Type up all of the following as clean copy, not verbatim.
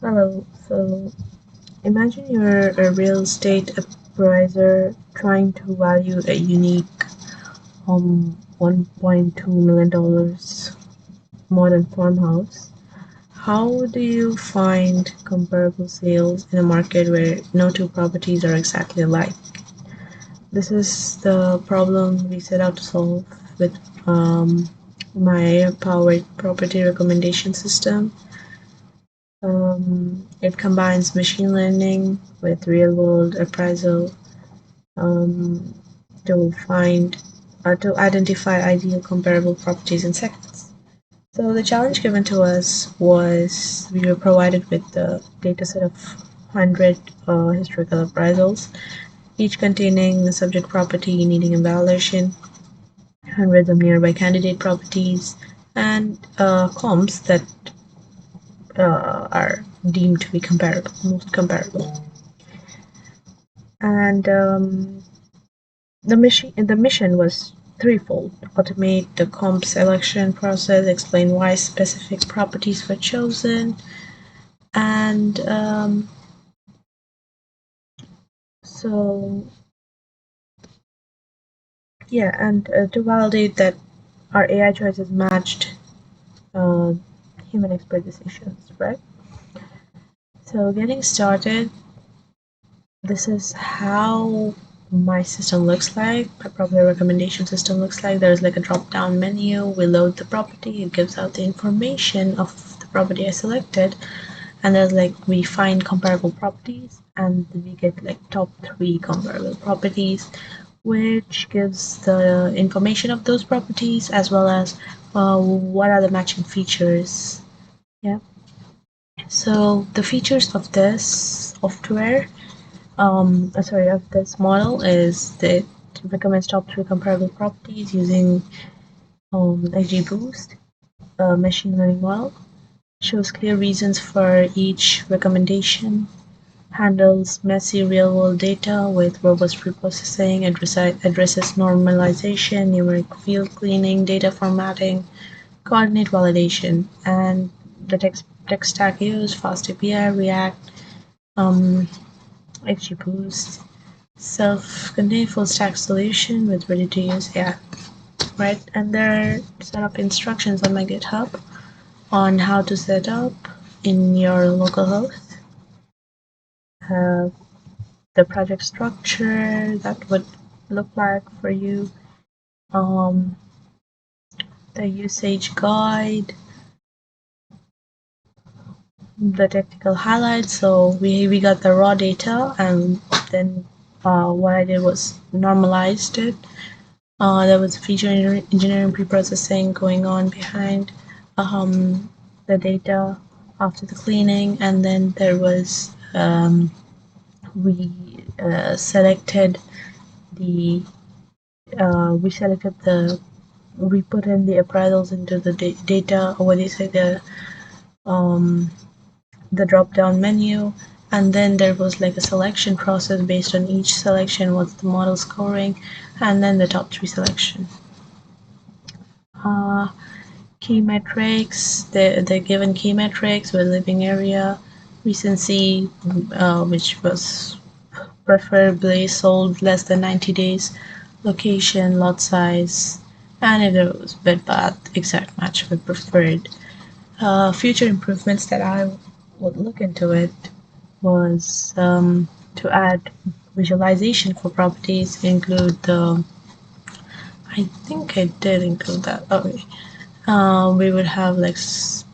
Hello. So imagine you're a real estate appraiser trying to value a unique $1.2 million modern farmhouse. How do you find comparable sales in a market where no two properties are exactly alike? This is the problem we set out to solve with my powered property recommendation system. It combines machine learning with real world appraisal um, to to identify ideal comparable properties in seconds. So the challenge given to us was we were provided with the dataset of 100 historical appraisals, each containing a subject property needing evaluation, hundreds of nearby candidate properties, and comps that are deemed to be comparable, most comparable. And the mission was threefold: automate the comp selection process, explain why specific properties were chosen, and so yeah, and to validate that our AI choices matched uh, human expert decisions, right? So getting started, this is how my system looks like. My property recommendation system looks like. There's like a drop down menu. We load the property, it gives out the information of the property I selected, and there's like we find comparable properties, and we get like top three comparable properties, which gives the information of those properties as well as what are the matching features. Yeah. So the features of this software of this model is that it recommends top three comparable properties using XGBoost, a machine learning model, shows clear reasons for each recommendation, handles messy real-world data with robust preprocessing, addresses normalization, numeric field cleaning, data formatting, coordinate validation, and the tech stack used: FastAPI, React, um, XGBoost, self-contained full stack solution with ready-to-use AI, right? And there are set up instructions on my GitHub on how to set up in your local host. Uh, the project structure that would look like for you, um, the usage guide, the technical highlights. So we got the raw data, and then what I did was normalized it. There was feature engineering preprocessing going on behind the data after the cleaning, and then there was we selected the we selected the we put in the appraisals into the data, or what do you say, the drop down menu, and then there was like a selection process based on each selection, what's the model scoring, and then the top three selection. uh, Key metrics, the given key metrics were living area, recency, which was preferably sold less than 90 days, location, lot size, and if there was bed bath exact match with preferred. Future improvements that I would look into it was to add visualization for properties, include the I think I did include that. Okay. We would have like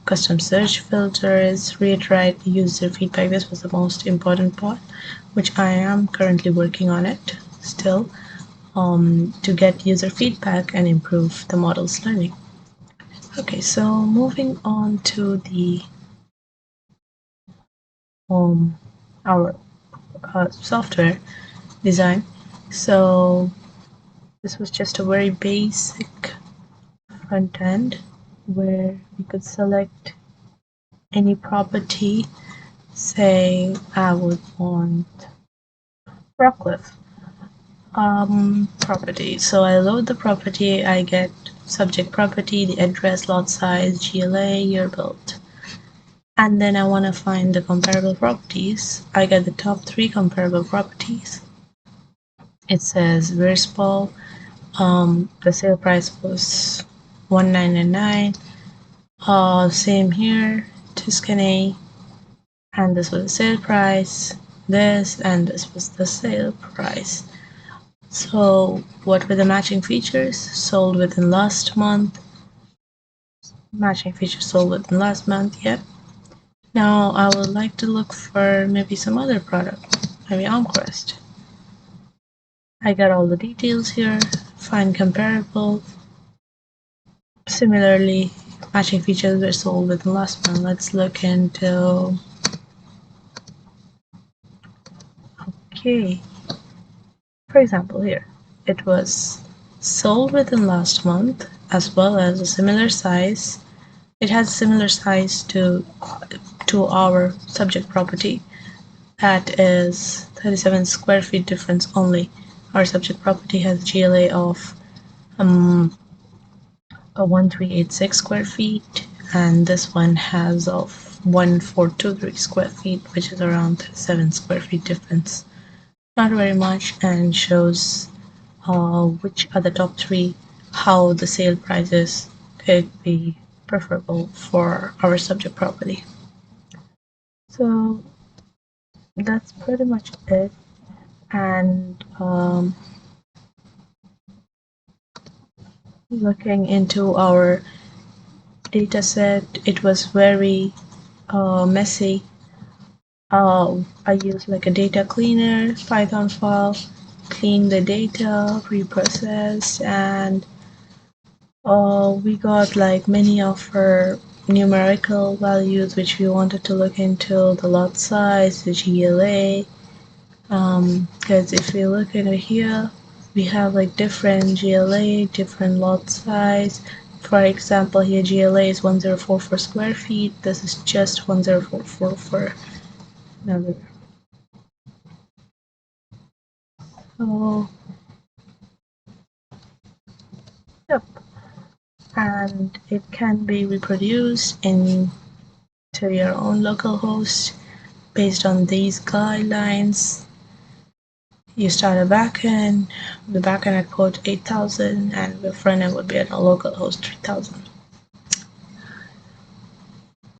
custom search filters, reiterate user feedback. This was the most important part, which I am currently working on it still, to get user feedback and improve the model's learning. Okay, so moving on to the um, our software design. So this was just a very basic front end where we could select any property. Say I would want Rockcliffe property. So I load the property, I get subject property, the address, lot size, GLA, year built. And then I want to find the comparable properties. I get the top 3 comparable properties. It says Verspo, the sale price was $199. Same here, Tuscany, and this was the sale price. This and this was the sale price. So what were the matching features? Sold within last month. Matching features sold within last month, yep. Now I would like to look for maybe some other product, maybe Armquest. I got all the details here, find comparable. Similarly, matching features were sold within last month. Let's look into, okay, for example here, it was sold within last month as well as a similar size. It has a similar size to our subject property. That is 37 square feet difference only. Our subject property has a GLA of a 1386 square feet, and this one has of 1423 square feet, which is around 37 square feet difference. Not very much, and shows which are the top 3, how the sale prices could be preferable for our subject property. So that's pretty much it. And looking into our data set, it was very messy. I used like a data cleaner Python file, cleaned the data, reprocessed, and we got like many of our numerical values which we wanted to look into: the lot size, the GLA. Because if we look over here, we have like different GLA, different lot size. For example, here GLA is 1044 square feet. This is just 1044 for another. So, yep. And it can be reproduced into your own local host based on these guidelines. You start a backend, the backend at port 8000, and the frontend would be at a local host 3000.